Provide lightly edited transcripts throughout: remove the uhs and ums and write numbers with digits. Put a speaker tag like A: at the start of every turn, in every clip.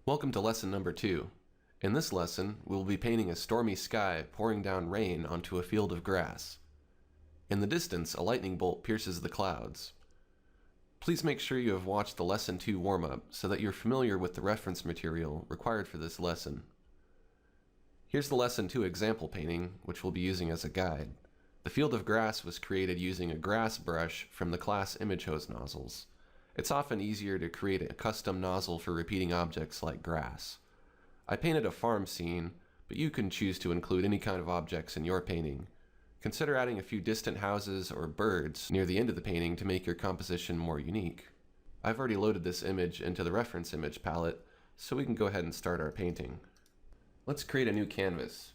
A: Welcome to lesson number 2. In this lesson, we will be painting a stormy sky pouring down rain onto a field of grass. In the distance, a lightning bolt pierces the clouds. Please make sure you have watched the Lesson 2 warm-up so that you're familiar with the reference material required for this lesson. Here's the Lesson 2 example painting, which we'll be using as a guide. The field of grass was created using a grass brush from the class image hose nozzles. It's often easier to create a custom nozzle for repeating objects like grass. I painted a farm scene, but you can choose to include any kind of objects in your painting. Consider adding a few distant houses or birds near the end of the painting to make your composition more unique. I've already loaded this image into the reference image palette, so we can go ahead and start our painting. Let's create a new canvas.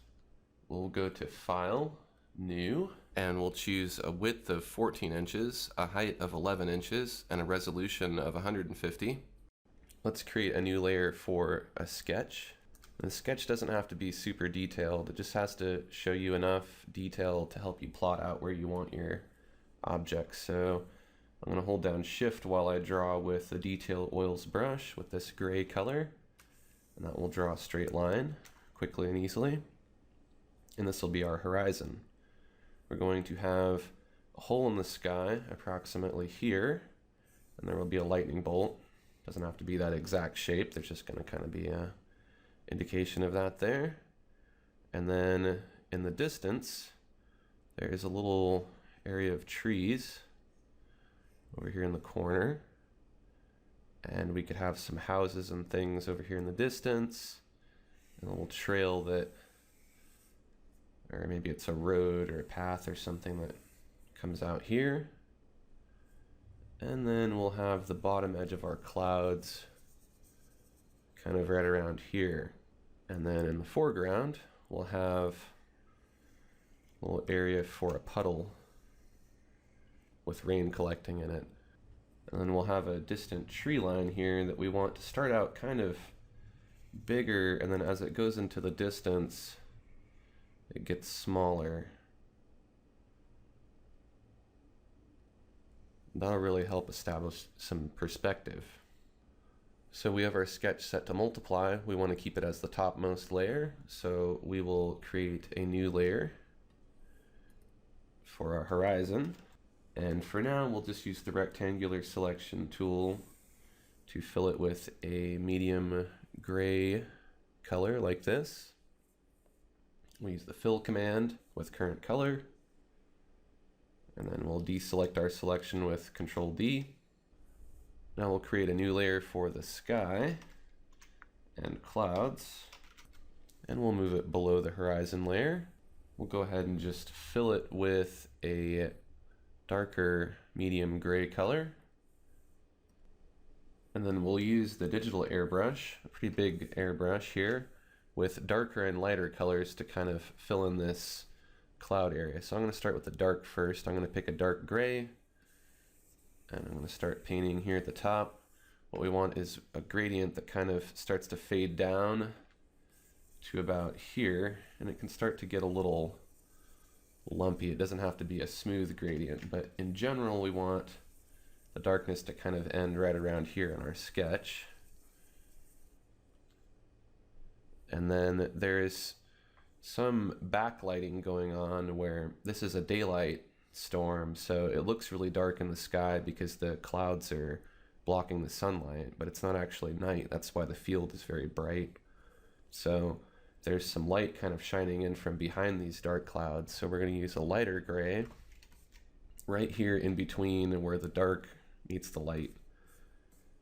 A: We'll go to File, New, and we'll choose a width of 14 inches, a height of 11 inches, and a resolution of 150. Let's create a new layer for a sketch. The sketch doesn't have to be super detailed, it just has to show you enough detail to help you plot out where you want your objects. So I'm going to hold down Shift while I draw with the Detail Oils brush with this gray color, and that will draw a straight line quickly and easily. And this will be our horizon. We're going to have a hole in the sky approximately here, and there will be a lightning bolt. Doesn't have to be that exact shape, there's just going to kind of be a indication of that there. And then in the distance there is a little area of trees over here in the corner, and we could have some houses and things over here in the distance, and a little trail that, or maybe it's a road or a path or something that comes out here. And then we'll have the bottom edge of our clouds kind of right around here. And then in the foreground, we'll have a little area for a puddle with rain collecting in it. And then we'll have a distant tree line here that we want to start out kind of bigger, and then as it goes into the distance, it gets smaller. That'll really help establish some perspective. So we have our sketch set to multiply. We want to keep it as the topmost layer, so we will create a new layer for our horizon. And for now, we'll just use the rectangular selection tool to fill it with a medium gray color like this. We'll use the fill command with current color, and then we'll deselect our selection with Control D. Now we'll create a new layer for the sky and clouds, and we'll move it below the horizon layer. We'll go ahead and just fill it with a darker medium gray color, and then we'll use the digital airbrush, a pretty big airbrush here, with darker and lighter colors to kind of fill in this cloud area. So I'm going to start with the dark first. I'm going to pick a dark gray, and I'm going to start painting here at the top. What we want is a gradient that kind of starts to fade down to about here, and it can start to get a little lumpy. It doesn't have to be a smooth gradient, but in general we want the darkness to kind of end right around here in our sketch. And then there is some backlighting going on where this is a daylight storm, so it looks really dark in the sky because the clouds are blocking the sunlight, but it's not actually night. That's why the field is very bright. So there's some light kind of shining in from behind these dark clouds, so we're going to use a lighter gray right here in between where the dark meets the light.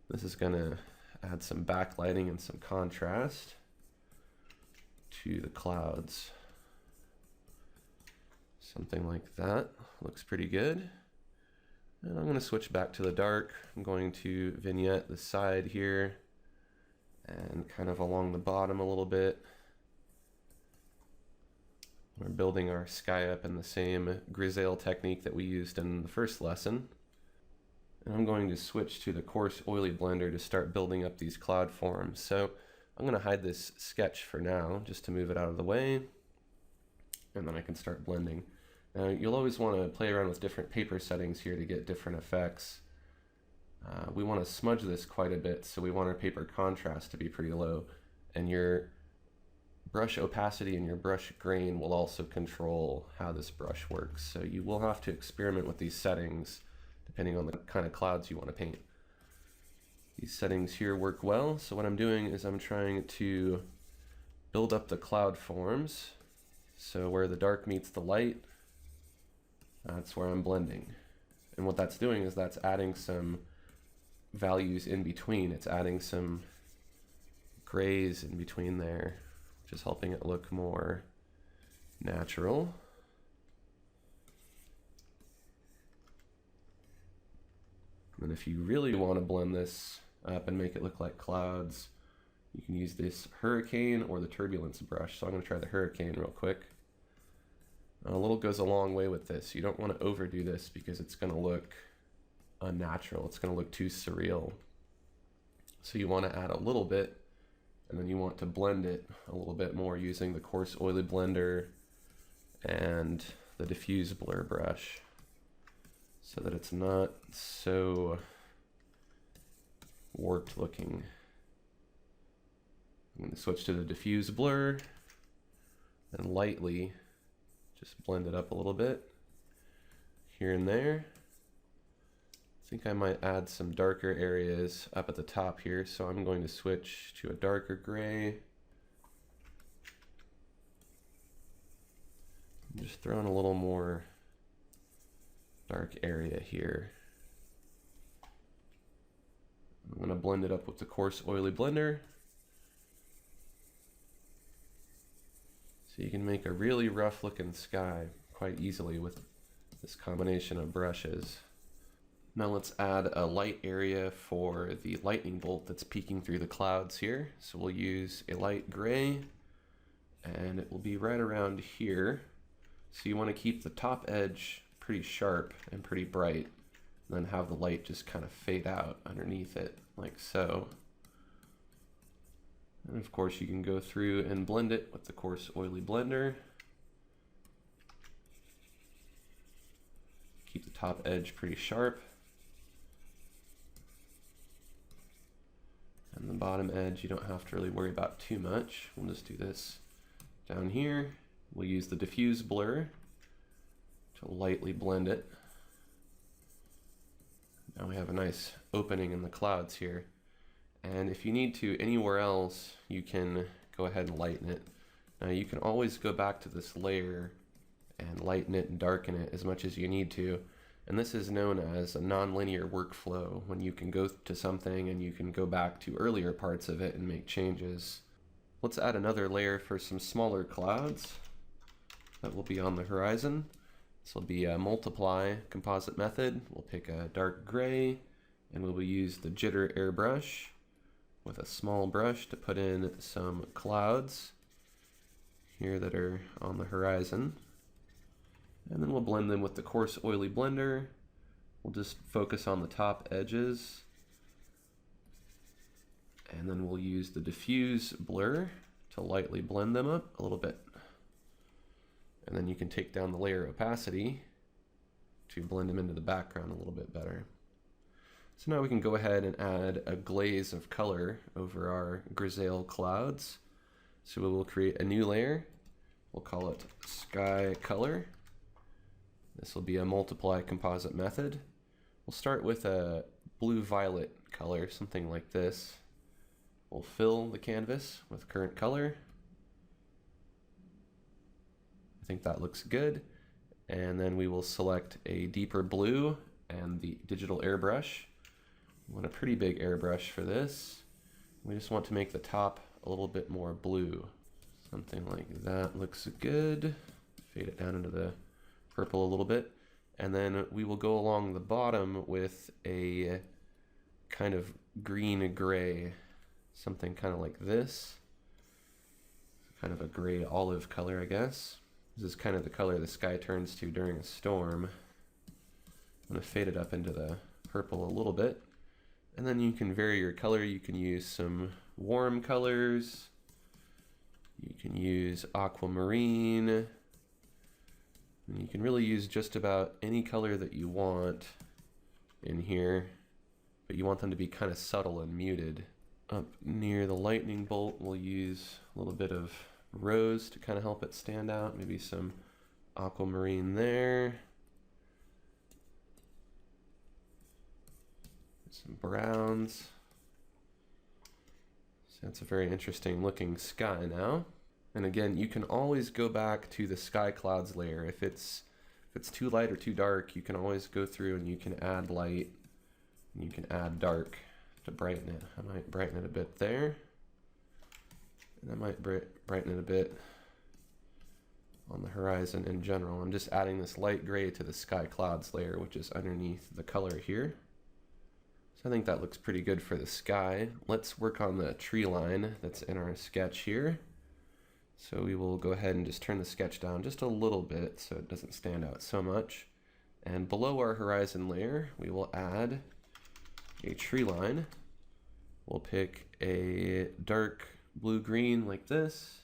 A: This is going to add some backlighting and some contrast to the clouds. Something like that looks pretty good. And I'm going to switch back to the dark. I'm going to vignette the side here and kind of along the bottom a little bit. We're building our sky up in the same grisaille technique that we used in the first lesson. And I'm going to switch to the coarse oily blender to start building up these cloud forms. So I'm going to hide this sketch for now, just to move it out of the way, and then I can start blending. Now you'll always want to play around with different paper settings here to get different effects. we want to smudge this quite a bit, so we want our paper contrast to be pretty low. And your brush opacity and your brush grain will also control how this brush works. So you will have to experiment with these settings depending on the kind of clouds you want to paint. These settings here work well, so what I'm doing is I'm trying to build up the cloud forms. So where the dark meets the light, that's where I'm blending. And what that's doing is that's adding some values in between. It's adding some grays in between there, which is helping it look more natural. And if you really want to blend this up and make it look like clouds, you can use this hurricane or the turbulence brush. So I'm going to try the hurricane real quick. A little goes a long way with this. You don't want to overdo this because it's going to look unnatural. It's going to look too surreal. So you want to add a little bit, and then you want to blend it a little bit more using the coarse oily blender and the diffuse blur brush so that it's not so warped looking. I'm going to switch to the diffuse blur and lightly just blend it up a little bit here and there. I think I might add some darker areas up at the top here, so I'm going to switch to a darker gray. Just throw in a little more dark area here. I'm going to blend it up with the coarse oily blender. So you can make a really rough looking sky quite easily with this combination of brushes. Now let's add a light area for the lightning bolt that's peeking through the clouds here. So we'll use a light gray, and it will be right around here. So you want to keep the top edge pretty sharp and pretty bright, and then have the light just kind of fade out underneath it, like so. And of course you can go through and blend it with the coarse oily blender. Keep the top edge pretty sharp. And the bottom edge you don't have to really worry about too much. We'll just do this down here. We'll use the diffuse blur to lightly blend it. Now we have a nice opening in the clouds here. And if you need to anywhere else, you can go ahead and lighten it. Now you can always go back to this layer and lighten it and darken it as much as you need to. And this is known as a nonlinear workflow, when you can go to something and you can go back to earlier parts of it and make changes. Let's add another layer for some smaller clouds that will be on the horizon. This will be a multiply composite method. We'll pick a dark gray and we will use the jitter airbrush with a small brush to put in some clouds here that are on the horizon. And then we'll blend them with the coarse oily blender. We'll just focus on the top edges. And then we'll use the diffuse blur to lightly blend them up a little bit. And then you can take down the layer opacity to blend them into the background a little bit better. So now we can go ahead and add a glaze of color over our grisaille clouds. So we will create a new layer. We'll call it Sky Color. This will be a multiply composite method. We'll start with a blue-violet color, something like this. We'll fill the canvas with current color. I think that looks good. And then we will select a deeper blue and the digital airbrush. We want a pretty big airbrush for this. We just want to make the top a little bit more blue. Something like that looks good. Fade it down into the purple a little bit. And then we will go along the bottom with a kind of green-gray, something kind of like this. Kind of a gray olive color, I guess. This is kind of the color the sky turns to during a storm. I'm going to fade it up into the purple a little bit. And then you can vary your color. You can use some warm colors. You can use aquamarine. And you can really use just about any color that you want in here. but you want them to be kind of subtle and muted. Up near the lightning bolt, we'll use a little bit of rose to kind of help it stand out. Maybe some aquamarine there. Some browns. So that's a very interesting looking sky now. And again, you can always go back to the sky clouds layer. If it's too light or too dark, you can always go through and you can add light and you can add dark to brighten it. I might brighten it a bit there. And I might brighten it a bit on the horizon in general. I'm just adding this light gray to the sky clouds layer, which is underneath the color here. So I think that looks pretty good for the sky. Let's work on the tree line that's in our sketch here. So we will go ahead and just turn the sketch down just a little bit so it doesn't stand out so much. And below our horizon layer, we will add a tree line. We'll pick a dark blue-green like this,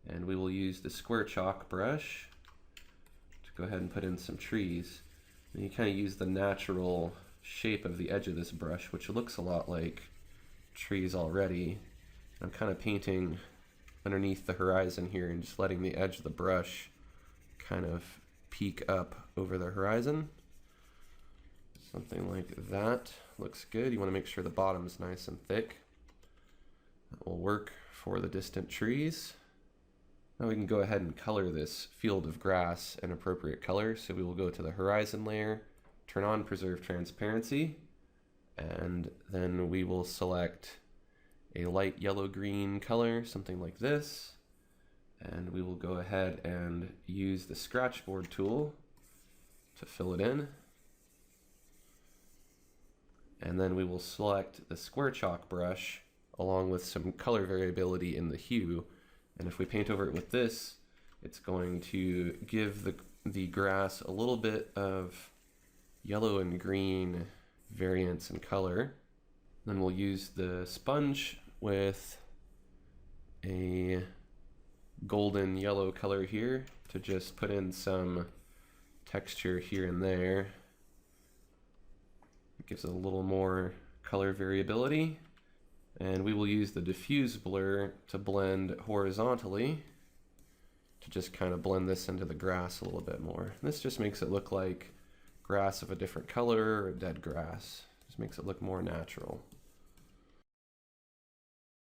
A: and we will use the square chalk brush to go ahead and put in some trees. And you kind of use the natural shape of the edge of this brush, which looks a lot like trees already. I'm kind of painting underneath the horizon here and just letting the edge of the brush kind of peek up over the horizon. Something like that looks good. You want to make sure the bottom's nice and thick. That will work for the distant trees. Now we can go ahead and color this field of grass an appropriate color. So we will go to the horizon layer, turn on preserve transparency, and then we will select a light yellow-green color, something like this. And we will go ahead and use the scratchboard tool to fill it in. And then we will select the square chalk brush along with some color variability in the hue. And if we paint over it with this, it's going to give the grass a little bit of yellow and green variance in color. Then we'll use the sponge with a golden yellow color here to just put in some texture here and there. It gives it a little more color variability. And we will use the diffuse blur to blend horizontally to just kind of blend this into the grass a little bit more. This just makes it look like grass of a different color or dead grass. Just makes it look more natural.